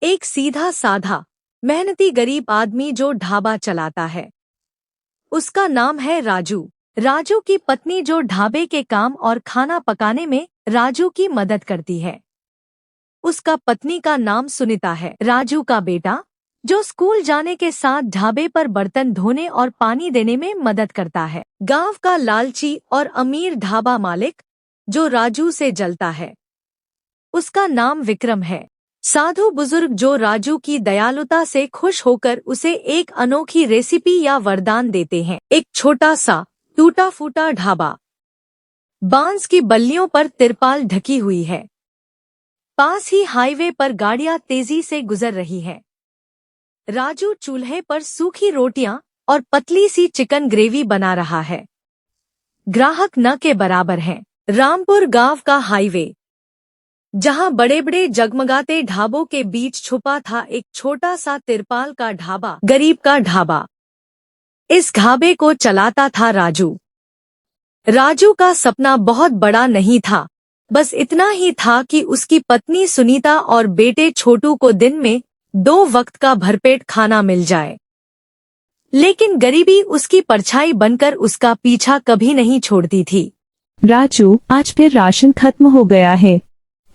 एक सीधा साधा मेहनती गरीब आदमी जो ढाबा चलाता है। उसका नाम है राजू। राजू की पत्नी जो ढाबे के काम और खाना पकाने में राजू की मदद करती है। उसका पत्नी का नाम सुनीता है। राजू का बेटा जो स्कूल जाने के साथ ढाबे पर बर्तन धोने और पानी देने में मदद करता है। गांव का लालची और अमीर ढाबा मालिक जो राजू से जलता है, उसका नाम विक्रम है। साधु बुजुर्ग जो राजू की दयालुता से खुश होकर उसे एक अनोखी रेसिपी या वरदान देते हैं। एक छोटा सा टूटा फूटा ढाबा, बांस की बल्लियों पर तिरपाल ढकी हुई है। पास ही हाईवे पर गाड़ियां तेजी से गुजर रही हैं। राजू चूल्हे पर सूखी रोटियां और पतली सी चिकन ग्रेवी बना रहा है। ग्राहक न के बराबर हैं। रामपुर गांव का हाईवे, जहां बड़े बड़े जगमगाते ढाबों के बीच छुपा था एक छोटा सा तिरपाल का ढाबा, गरीब का ढाबा। इस ढाबे को चलाता था राजू। राजू का सपना बहुत बड़ा नहीं था, बस इतना ही था कि उसकी पत्नी सुनीता और बेटे छोटू को दिन में 2 वक्त का भरपेट खाना मिल जाए। लेकिन गरीबी उसकी परछाई बनकर उसका पीछा कभी नहीं छोड़ती थी। राजू, आज फिर राशन खत्म हो गया है।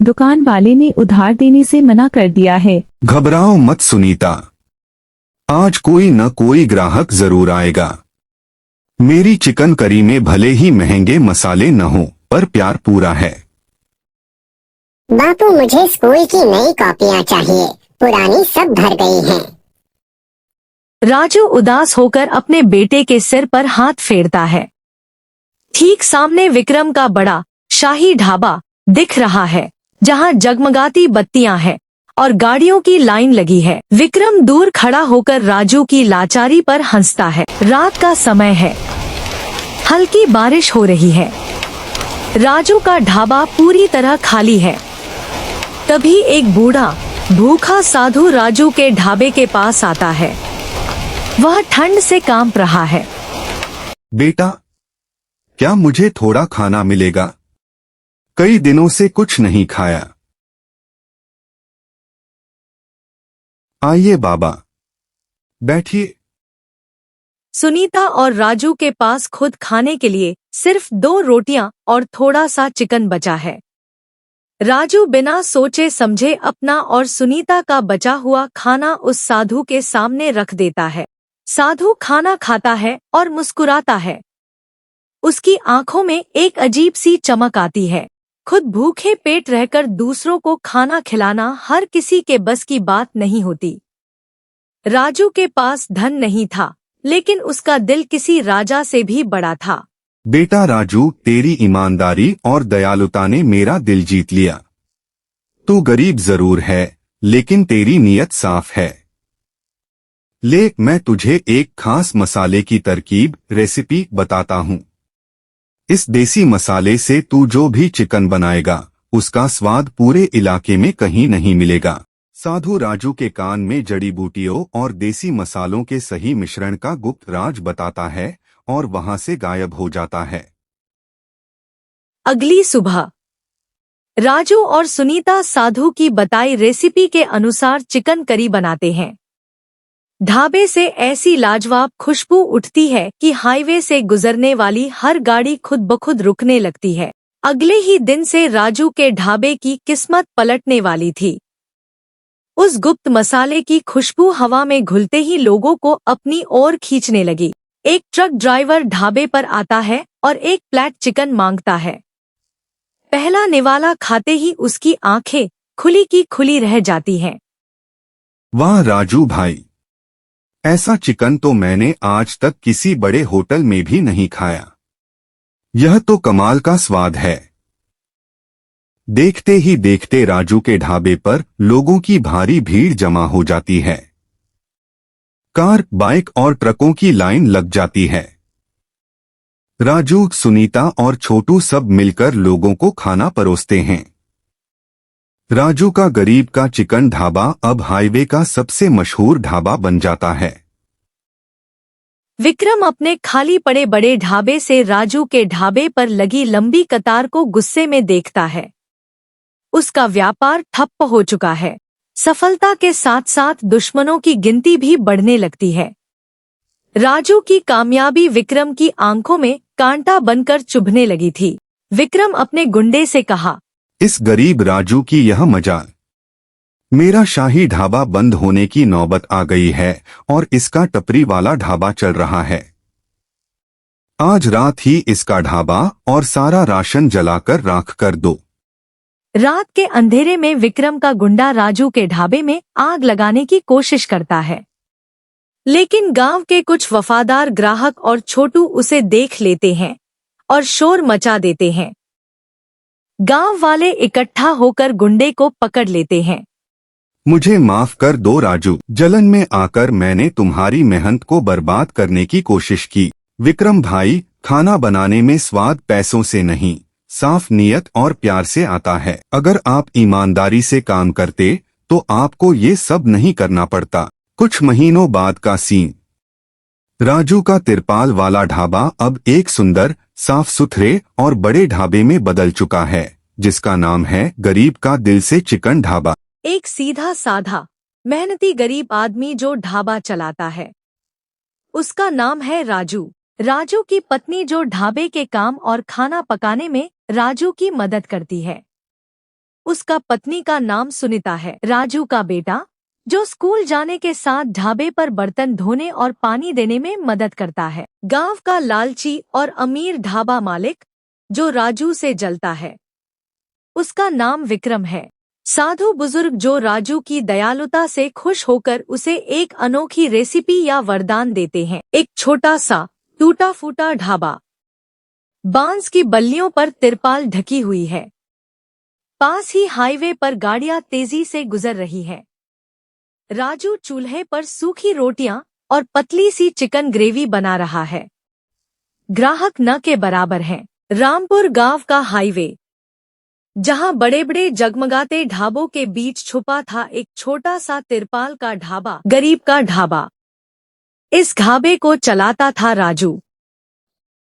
दुकान वाले ने उधार देने से मना कर दिया है। घबराओ मत सुनीता, आज कोई न कोई ग्राहक जरूर आएगा। मेरी चिकन करी में भले ही महंगे मसाले न हो, पर प्यार पूरा है। बापू, मुझे स्कूल की नई कॉपियां चाहिए, पुरानी सब भर गई हैं। राजू उदास होकर अपने बेटे के सिर पर हाथ फेरता है। ठीक सामने विक्रम का बड़ा शाही ढाबा दिख रहा है, जहां जगमगाती बत्तियां हैं और गाड़ियों की लाइन लगी है। विक्रम दूर खड़ा होकर राजू की लाचारी पर हंसता है। रात का समय है, हल्की बारिश हो रही है। राजू का ढाबा पूरी तरह खाली है। तभी एक बूढ़ा भूखा साधु राजू के ढाबे के पास आता है। वह ठंड से कांप रहा है। बेटा, क्या मुझे थोड़ा खाना मिलेगा? कई दिनों से कुछ नहीं खाया। आइए बाबा, बैठिए। सुनीता और राजू के पास खुद खाने के लिए सिर्फ 2 रोटियां और थोड़ा सा चिकन बचा है। राजू बिना सोचे समझे अपना और सुनीता का बचा हुआ खाना उस साधु के सामने रख देता है। साधु खाना खाता है और मुस्कुराता है। उसकी आंखों में एक अजीब सी चमक आती है। खुद भूखे पेट रहकर दूसरों को खाना खिलाना हर किसी के बस की बात नहीं होती। राजू के पास धन नहीं था, लेकिन उसका दिल किसी राजा से भी बड़ा था। बेटा राजू, तेरी ईमानदारी और दयालुता ने मेरा दिल जीत लिया। तू गरीब जरूर है, लेकिन तेरी नीयत साफ है। ले, मैं तुझे एक खास मसाले की तरकीब रेसिपी बताता हूँ। इस देसी मसाले से तू जो भी चिकन बनाएगा, उसका स्वाद पूरे इलाके में कहीं नहीं मिलेगा। साधु राजू के कान में जड़ी बूटियों और देसी मसालों के सही मिश्रण का गुप्त राज बताता है और वहां से गायब हो जाता है। अगली सुबह राजू और सुनीता साधु की बताई रेसिपी के अनुसार चिकन करी बनाते हैं। ढाबे से ऐसी लाजवाब खुशबू उठती है कि हाईवे से गुजरने वाली हर गाड़ी खुद ब खुद रुकने लगती है। अगले ही दिन से राजू के ढाबे की किस्मत पलटने वाली थी। उस गुप्त मसाले की खुशबू हवा में घुलते ही लोगों को अपनी ओर खींचने लगी। एक ट्रक ड्राइवर ढाबे पर आता है और एक प्लेट चिकन मांगता है। पहला निवाला खाते ही उसकी आंखें खुली की खुली रह जाती हैं। वाह राजू भाई, ऐसा चिकन तो मैंने आज तक किसी बड़े होटल में भी नहीं खाया। यह तो कमाल का स्वाद है। देखते ही देखते राजू के ढाबे पर लोगों की भारी भीड़ जमा हो जाती है। कार, बाइक और ट्रकों की लाइन लग जाती है। राजू, सुनीता और छोटू सब मिलकर लोगों को खाना परोसते हैं। राजू का गरीब का चिकन ढाबा अब हाईवे का सबसे मशहूर ढाबा बन जाता है। विक्रम अपने खाली पड़े बड़े ढाबे से राजू के ढाबे पर लगी लंबी कतार को गुस्से में देखता है। उसका व्यापार ठप्प हो चुका है। सफलता के साथ साथ दुश्मनों की गिनती भी बढ़ने लगती है। राजू की कामयाबी विक्रम की आंखों में कांटा बनकर चुभने लगी थी। विक्रम अपने गुंडे से कहा, इस गरीब राजू की यह मजाल। मेरा शाही ढाबा बंद होने की नौबत आ गई है और इसका टपरी वाला ढाबा चल रहा है। आज रात ही इसका ढाबा और सारा राशन जलाकर राख कर दो। रात के अंधेरे में विक्रम का गुंडा राजू के ढाबे में आग लगाने की कोशिश करता है, लेकिन गांव के कुछ वफादार ग्राहक और छोटू उसे देख लेते हैं और शोर मचा देते हैं। गांव वाले इकट्ठा होकर गुंडे को पकड़ लेते हैं। मुझे माफ कर दो राजू, जलन में आकर मैंने तुम्हारी मेहनत को बर्बाद करने की कोशिश की। विक्रम भाई, खाना बनाने में स्वाद पैसों से नहीं, साफ नीयत और प्यार से आता है। अगर आप ईमानदारी से काम करते तो आपको ये सब नहीं करना पड़ता। कुछ महीनों बाद का सीन। राजू का तिरपाल वाला ढाबा अब एक सुंदर, साफ सुथरे और बड़े ढाबे में बदल चुका है, जिसका नाम है गरीब का दिल से चिकन ढाबा। एक सीधा साधा मेहनती गरीब आदमी जो ढाबा चलाता है, उसका नाम है राजू। राजू की पत्नी जो ढाबे के काम और खाना पकाने में राजू की मदद करती है, उसका पत्नी का नाम सुनीता है। राजू का बेटा जो स्कूल जाने के साथ ढाबे पर बर्तन धोने और पानी देने में मदद करता है। गांव का लालची और अमीर ढाबा मालिक जो राजू से जलता है, उसका नाम विक्रम है। साधु बुजुर्ग जो राजू की दयालुता से खुश होकर उसे एक अनोखी रेसिपी या वरदान देते हैं। एक छोटा सा टूटा फूटा ढाबा, बांस की बल्लियों पर तिरपाल ढकी हुई है। पास ही हाईवे पर गाड़ियां तेजी से गुजर रही है। राजू चूल्हे पर सूखी रोटियां और पतली सी चिकन ग्रेवी बना रहा है। ग्राहक न के बराबर हैं। रामपुर गांव का हाईवे, जहां बड़े बड़े जगमगाते ढाबों के बीच छुपा था एक छोटा सा तिरपाल का ढाबा, गरीब का ढाबा। इस ढाबे को चलाता था राजू।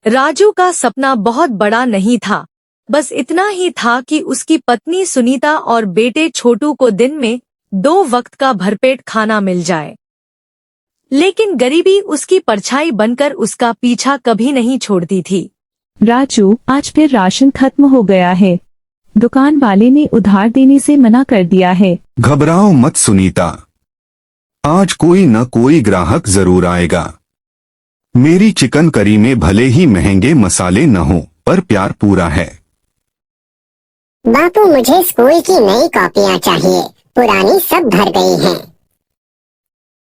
राजू का सपना बहुत बड़ा नहीं था, बस इतना ही था कि उसकी पत्नी सुनीता और बेटे छोटू को दिन में 2 वक्त का भरपेट खाना मिल जाए। लेकिन गरीबी उसकी परछाई बनकर उसका पीछा कभी नहीं छोड़ती थी। राजू, आज फिर राशन खत्म हो गया है। दुकान वाले ने उधार देने से मना कर दिया है। घबराओ मत सुनीता, आज कोई न कोई ग्राहक जरूर आएगा। मेरी चिकन करी में भले ही महंगे मसाले न हो, पर प्यार पूरा है। बापू, मुझे स्कूल की नई कॉपियाँ चाहिए, पुरानी सब भर गई हैं।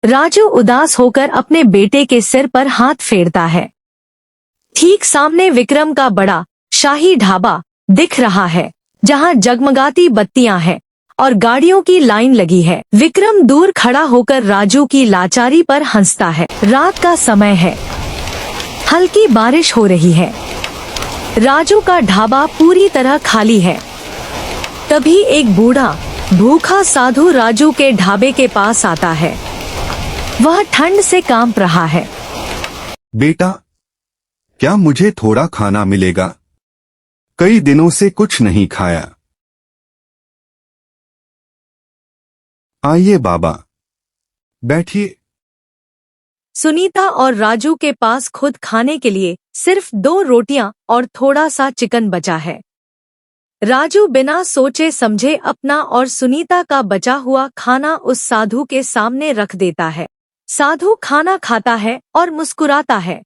राजू उदास होकर अपने बेटे के सिर पर हाथ फेरता है। ठीक सामने विक्रम का बड़ा शाही ढाबा दिख रहा है, जहां जगमगाती बत्तियां हैं और गाड़ियों की लाइन लगी है। विक्रम दूर खड़ा होकर राजू की लाचारी पर हंसता है। रात का समय है, हल्की बारिश हो रही है। राजू का ढाबा पूरी तरह खाली है। तभी एक बूढ़ा भूखा साधु राजू के ढाबे के पास आता है। वह ठंड से कांप रहा है। बेटा, क्या मुझे थोड़ा खाना मिलेगा? कई दिनों से कुछ नहीं खाया। आइए बाबा, बैठिए। सुनीता और राजू के पास खुद खाने के लिए सिर्फ 2 रोटियां और थोड़ा सा चिकन बचा है। राजू बिना सोचे समझे अपना और सुनीता का बचा हुआ खाना उस साधु के सामने रख देता है। साधु खाना खाता है और मुस्कुराता है।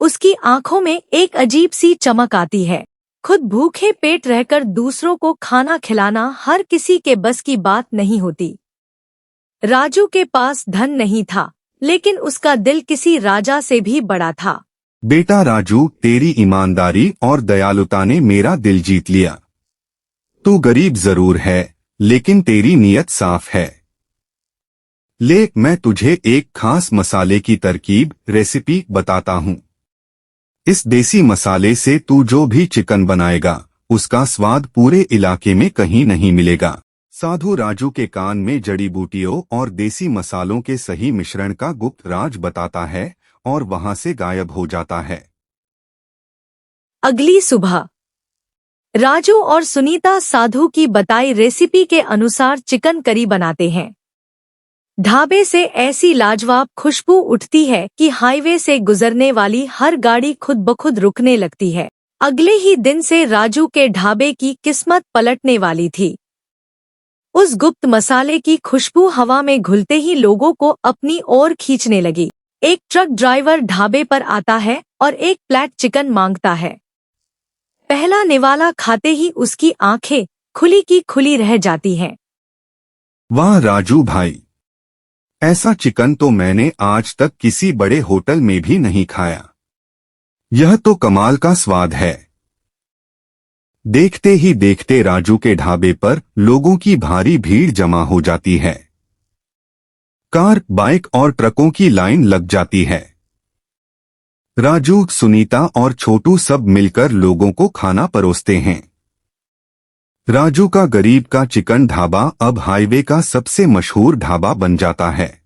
उसकी आंखों में एक अजीब सी चमक आती है। खुद भूखे पेट रहकर दूसरों को खाना खिलाना हर किसी के बस की बात नहीं होती। राजू के पास धन नहीं था, लेकिन उसका दिल किसी राजा से भी बड़ा था। बेटा राजू, तेरी ईमानदारी और दयालुता ने मेरा दिल जीत लिया। तू गरीब जरूर है, लेकिन तेरी नीयत साफ है। ले, मैं तुझे एक खास मसाले की तरकीब, रेसिपी बताता हूँ। इस देसी मसाले से तू जो भी चिकन बनाएगा, उसका स्वाद पूरे इलाके में कहीं नहीं मिलेगा। साधु राजू के कान में जड़ी बूटियों और देसी मसालों के सही मिश्रण का गुप्त राज बताता है और वहां से गायब हो जाता है। अगली सुबह राजू और सुनीता साधु की बताई रेसिपी के अनुसार चिकन करी बनाते हैं। ढाबे से ऐसी लाजवाब खुशबू उठती है कि हाईवे से गुजरने वाली हर गाड़ी खुद ब खुद रुकने लगती है। अगले ही दिन से राजू के ढाबे की किस्मत पलटने वाली थी। उस गुप्त मसाले की खुशबू हवा में घुलते ही लोगों को अपनी ओर खींचने लगी। एक ट्रक ड्राइवर ढाबे पर आता है और एक प्लेट चिकन मांगता है। पहला निवाला खाते ही उसकी आंखें खुली की खुली रह जाती हैं। वाह राजू भाई, ऐसा चिकन तो मैंने आज तक किसी बड़े होटल में भी नहीं खाया। यह तो कमाल का स्वाद है। देखते ही देखते राजू के ढाबे पर लोगों की भारी भीड़ जमा हो जाती है। कार, बाइक और ट्रकों की लाइन लग जाती है। राजू, सुनीता और छोटू सब मिलकर लोगों को खाना परोसते हैं। राजू का गरीब का चिकन ढाबा अब हाईवे का सबसे मशहूर ढाबा बन जाता है।